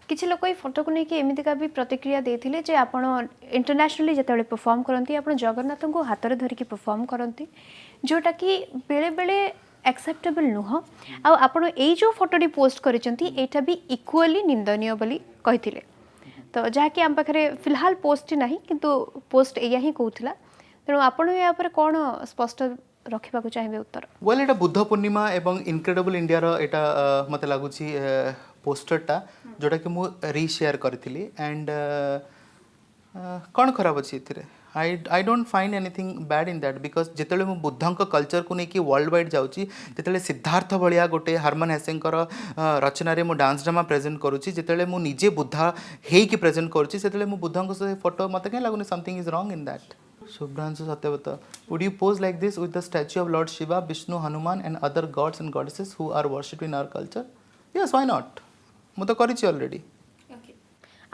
किछि लोक ए फोटो को नै कि एमिति का भी प्रतिक्रिया देथिले जे आपण इंटरनेशनली जतले परफॉर्म करंती आपण जगन्नाथ को हाथ रे धरि के परफॉर्म करंती जोटा कि बेले बेले एक्सेप्टेबल नुह आ आपण ए जो फोटोटी पोस्ट करिसंती एटा भी इक्वली निंदनीय बोली कहिथिले तो जहाँकि आम पाखे फिलहाल पोस्ट ना किंतु पोस्ट या ही कहूला तेणु आपड़ या कौन स्पष्ट रखा चाहिए उत्तर वेल एटा बुद्ध पूर्णिमा एवं इनक्रेडिबल इंडिया रो एटा मते लागुची पोस्टरटा जोटा कि मु रीशेयर करथिली एंड कौन खराब अच्छी एथिरे I don't find anything bad in that because जितेबाला मु बुद्धंक कल्चर को लेकिन वर्ल्ड वाइड जाऊँगी जितेबाला सिद्धार्थ भाया गोटे हार्मन हेसेंकर रचना रे मु डांस ड्रामा प्रेजेंट करुच्ची जितेबाला मु निजे बुद्धा हेकि प्रेजेंट करुच्ची सेतेबाला मु बुद्धंक से फोटो मते कहीं लगुनि something is wrong in that Shubhranshu Satyavata. Would you pose like this with the statue of Lord Shiva, Vishnu, Hanuman and other gods and goddesses who are worshipped in our culture? Yes, why not? ମୁଁ ତ କରିଛି already.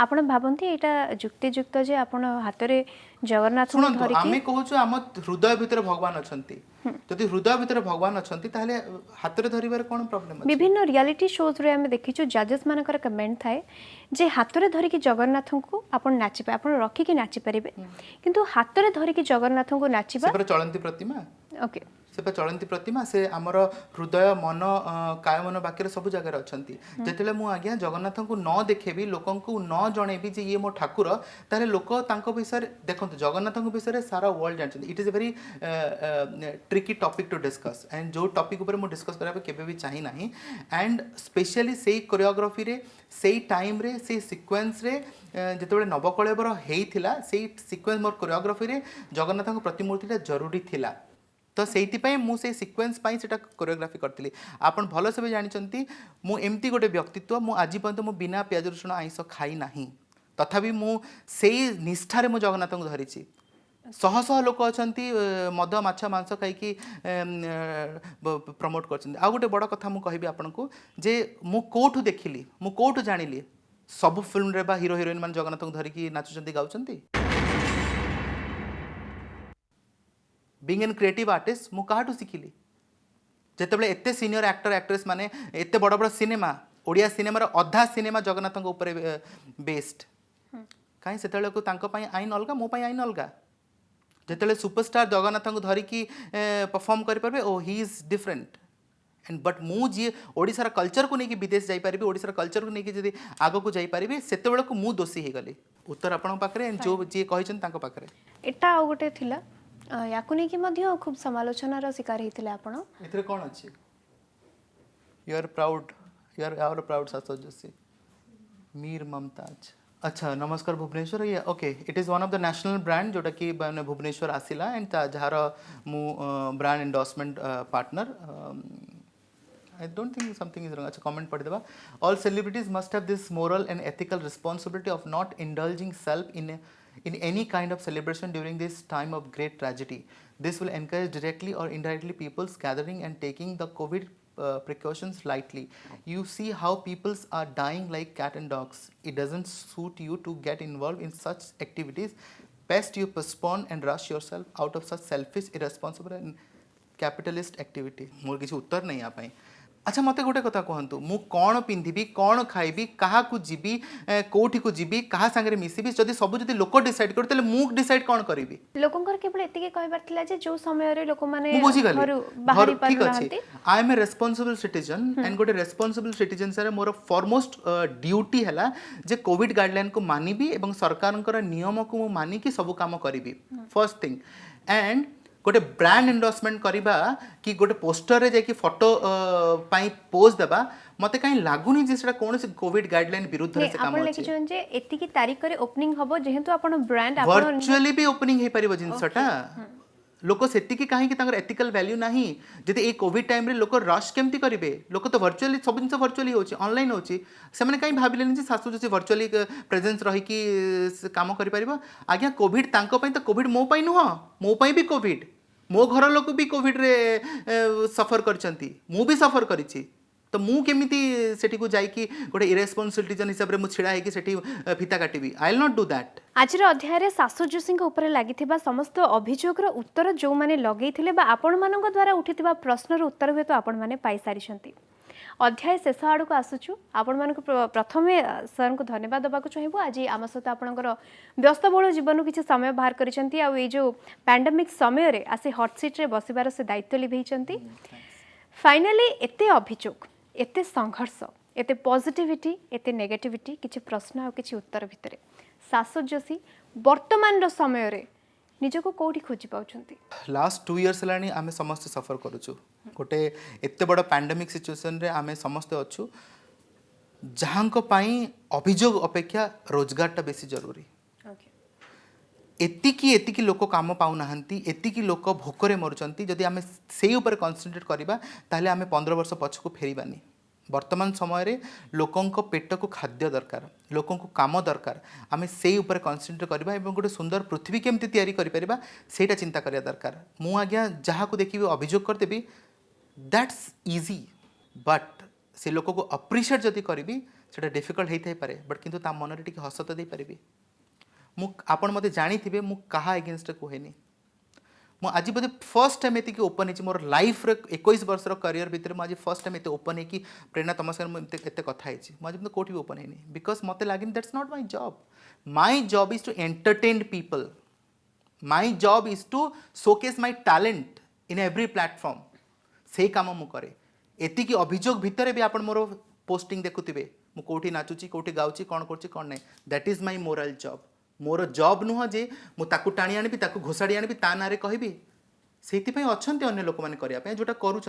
ଆପଣ ଭାବନ୍ତି ଏଇଟା ଯୁକ୍ତିଯୁକ୍ତ ଯେ ଆପଣ ହାତରେ ଜଗନ୍ନାଥଙ୍କୁ ଶୁଣନ୍ତୁ ଧରିକି ଆମେ କହୁଛୁ ଆମ ହୃଦୟ ଭିତରେ ଭଗବାନ ଅଛନ୍ତି ଯଦି ହୃଦୟ ଭିତରେ ଭଗବାନ ଅଛନ୍ତି ତାହେଲେ ହାତରେ ଧରିବାରେ କ'ଣ ପ୍ରୋବ୍ଲେମ ଅଛି ବିଭିନ୍ନ ରିଆଲିଟି ଶୋଜରେ ଆମେ ଦେଖିଛୁ ଜଜେସ୍ ମାନଙ୍କର କମେଣ୍ଟ ଥାଏ ଯେ ହାତରେ ଧରିକି ଜଗନ୍ନାଥଙ୍କୁ ଆପଣ ନାଚିବେ ଆପଣ ରଖିକି ନାଚିପାରିବେ କିନ୍ତୁ ହାତରେ ଧରିକି ଜଗନ୍ନାଥଙ୍କୁ ନାଚିବା ସେପରା ଚଳନ୍ତି ପ୍ରତିମା ଓକେ से चलती प्रतिमा से आमर हृदय मन काय मन बाकी सब जगह अच्छा जिते मुझे आज्ञा जगन्नाथ को न देखेबी लोक न जनइबी जे ये मो ठाकुर ताले लोक विषय देखो जगन्नाथ विषय सारा वर्ल्ड जानते it is a very tricky topic to discuss and जो टॉपिक ऊपर मुझे डिस्कस करा केबे भी चाहि नाही एंड स्पेशली से कोरियोग्राफी रे से टाइम रे से सीक्वेंस रे जिते नवकलेवर होता से सीक्वेंस मोर कोरियोग्राफी रे जगन्नाथ प्रतिमूर्तिटा जरूरी थिला तो से मुझे सिक्वेन्स से कोरियोग्राफी करी आपन भल से भी जानते मुझे गोटे व्यक्तित्व मु आज पर्यंत मु बिना प्याज रसुण आइंस खाई ना तथापि से निष्ठार मु जगन्नाथ को धरी शह शह लोक अच्छा मद माछ मांस खाई प्रमोट कर गोटे बड़ कथा मुझे कहि आपन को जे मु कोठु देखिली मु कोठु जानिली सब फिल्म रे बा हीरो हीरोइन मान जगन्नाथ को धरिकी नाचुचंती गाउचंती बीइंग एन क्रिएटिव आर्टिस्ट मु काहाटू सिखिली जेतेबेले एते सीनियर एक्टर एक्ट्रेस माने एते बड़ बड़ सिनेमा ओडिया सिनेमार अधा सिनेमा जगन्नाथ ऊपर बेस्ड कहीं सेतेबेले को तांको पई आईन अलगा मो पई आईन अलगा जेतेबेले सुपरस्टार जगन्नाथ को धरिकी परफॉर्म करि परबे ओ he is different and but मु जी ओडिसार कल्चर को लेकिन विदेश जाई परिबे ओडिसार कल्चर को लेकिन जदि आगो को जाई परिबे सेतेबेले को मु दोषी हे गली उत्तर आपन पाखरे जो जी कहिछन तांको पाखरे एटा आ गोटे थिला याकु नेकी मध्य खूब समालोचनार शिकार होते आपण इतरे कौन अच्छी यू आर प्राउड सासो जोशी मीर मुमताज अच्छा नमस्कार भुवनेश्वर ये okay it is one of the national brand जोटा कि भुवनेश्वर आसिला एंड जार मु brand endorsement partner I don't think something is wrong. अच्छा comment पढ़ देवा all celebrities must have this moral and ethical responsibility of not indulging self in any kind of celebration during this time of great tragedy. This will encourage directly or indirectly people's gathering and taking the COVID precautions lightly. You see how peoples are dying like cat and dogs. It doesn't suit you to get involved in such activities. Best you postpone and rush yourself out of such selfish, irresponsible and capitalist activity. मोर किसी उत्तर नहीं आ पाई अच्छा मत गोटे कथा कहतु मु कौन पिंधिबी कौन खाइबी क्या जीवी कौटी को जीवी क्या सांगे मिसबी जदि सब जदि लोक डिसाइड कर मु डिसाइड कौन करी लोकंकर केवल एतिके कहबार थिला जे जो समय रे लोक माने घर बाहरी ठीक अछि I am a responsible citizen and गोटे रेस्पोंसिबल सिटीजन सर मोर फॉरमोस्ट ड्यूटी हैला जे कोविड गाइडलाइन को मानिबी एवं सरकारनकर नियम को मु मानी कि सब काम करिबी फर्स्ट थिंग एंड गोटे ब्रांड एंडोर्समेंट करवा कि गोटे पोस्टर रे जाकि फोटो पाई पोज देबा मते कहीं लागुनी जे सेटा कोन से कोविड गाइडलाइन विरुद्ध रे से काम अछि आपण लेखि जे एति की तारीख रे ओपनिंग हबो जेहेतु आपण ब्रांड आपण वर्चुअली भी ओपनिंग हे परिबो जिंसटा लोक सेति की कहीं कि तांगर एथिकल वैल्यू नाही जदि ए कोविड टाइम रे लोक रश केमती करिवे लोक तो वर्चुअली सब जिंस वर्चुअली होची ऑनलाइन होची से माने कहीं भाबिलेनी जे सासु जे वर्चुअली प्रेजेंस रही कि काम करि परिबो आज्ञा कोविड तांको पई तो कोविड मो पई नुह मो पई भी कोविड मो घर लोक भी कोविड रे सफर करचंती मु भी सफर करिछि तो मु केमिति सेठी को जाई कि गोटे इरेस्पोंसिबल सिटीजन हिसाब रे मु छिड़ा है कि सेठी फिता काटिबी I will not do that आज अध्याय रे सासु जोशी ऊपर लागिथिबा समस्त अभियोगर उत्तर जो माने लगेइथिले बा आपण मानक द्वारा उठिथिबा प्रश्नर उत्तर हे तो आपण माने पाई सारिछंती अध्याय शेष आड़ को आसुचु आपण मानक प्रथमे सर को धन्यवाद देबाक चाहिबो आज आम सहित आपणकर व्यस्तबहुल जीवन किसी समय बाहर करिसेंती आ ए जो पैंडेमिक समय रे आसे हॉट सीट रे बसिबार से दायित्व लिभेइचंती फाइनली एते अभियोग एते संघर्ष एते पॉजिटिविटी एते नेगेटिविटी किछि प्रश्न आ किछि उत्तर भितरे सासु जोशी वर्तमान रो समय रे निजको कोठी खोजी पाउछंती लास्ट 2 इयर्स लानी आमे समस्त सफर करूछु गोटे एते बड़ पैंडेमिक सिचुएशन रे आमे समस्त अछु जहांको पाई अभियोग अपेक्षा रोजगारटा बेसी जरूरी एतिकी लोक काम पाऊ नाहंती एतिकी लोक भोकरे मरुचंती जदि आमे सेही ऊपर कॉन्सेंट्रेट करिबा ताले आमे 15 वर्ष पछको फेरिबानी वर्तमान समय रे लोकों को पेट को खाद्य दरकार लोकों को काम दरकार आम से ऊपर कनसेंट्रेट करबा एवं गोटे सुंदर पृथ्वी केमती तैयारी करि परिबा सेटा चिंता करिया दरकार मु आज्ञा जहाँ को देखिबी अभियोग करदेबी दैट्स इजी बट से लोक को अप्रिशिएट जदि करी सेटा डिफिकल्ट होता है पारे बट किंतु ता मन रे हस तो दे पारिबी मु आपण मते जानी थिबे मु कहा एगेंस्ट कहेनी मु आज बोधे फर्स्ट टाइम एति ओपन है मोर लाइफ रे 21 वर्ष करियर भितर मु आज फर्स्ट टाइम एते ओपन है कि प्रेरणा तुम संगे एते कथा है मु आज कोठी भी ओपन है बिकॉज मते लागिन that's not my job is to entertain people my job is to showcase my talent in every platform से काम मु करे एति की अभियोग भितर भी आपण मोर पोस्टिंग देखुथिबे मु कोठी नाचुची कोठी गाउची कोन करची कोन नै that is my moral job मोर जॉब नुह जे मु ताकू टाणी आनिबी ताकू घोषाड़ी आनिबी ता नारे कहबी सेति अच्छे अन्य लोक मैंने करने जोटा करुँच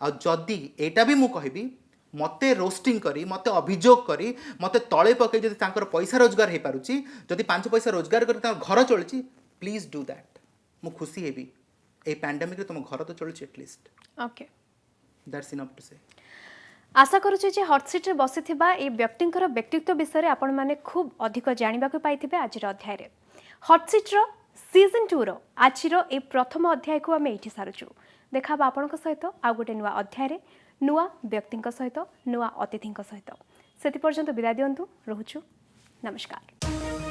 आ जदि एटा भी मु कहबी मते रोस्टिंग करी मते अभियोग करी मते तले पकई जदि तांकर पैसा रोजगार हो पारुची जदि 5 पैसा रोजगार करी तांकर घर चलुची प्लीज डू दैट मु खुशी हेबी ए पैंडेमिक रे तुम घर तो चलुची at least okay that's enough to से आशा करुचे जे हॉट सीट रे बसिथिबा ए व्यक्तिंकर व्यक्तित्व विषय रे आपण माने खूब अधिक जानिबा को पाइथिबे आज अध्याय रे हॉट सीट रो सीजन 2 रो आज ए प्रथम अध्याय को आम ये सारुचु देखा आपण सहित आ गोटे नुआ अध्याय रे नुआ व्यक्ति सहित नुआ अतिथि सहित से पर्यंत विदाय दिंतु रोचु नमस्कार।